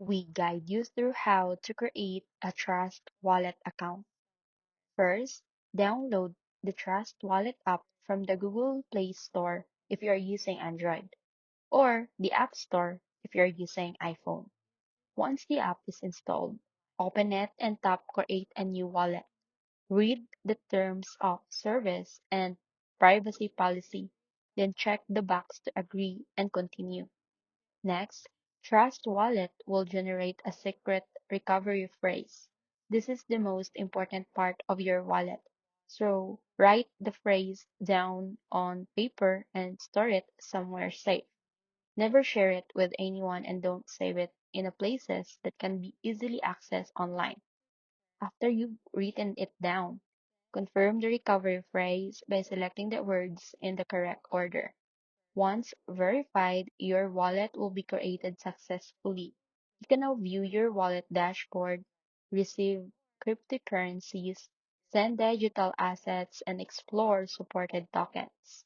we guide you through how to create a Trust Wallet account. First, download the Trust Wallet app from the Google Play Store if you're using Android, or the App Store if you're using iPhone. Once the app is installed, open it and tap Create a new wallet. Read the terms of service and privacy policy, then check the box to agree and continue. Next, Trust Wallet will generate a secret recovery phrase. This is the most important part of your wallet. So write the phrase down on paper and store it somewhere safe. Never share it with anyone and don't save it in a places that can be easily accessed online. After you've written it down, confirm the recovery phrase by selecting the words in the correct order. Once verified, your wallet will be created successfully. You can now view your wallet dashboard, receive cryptocurrencies, send digital assets, and explore supported tokens.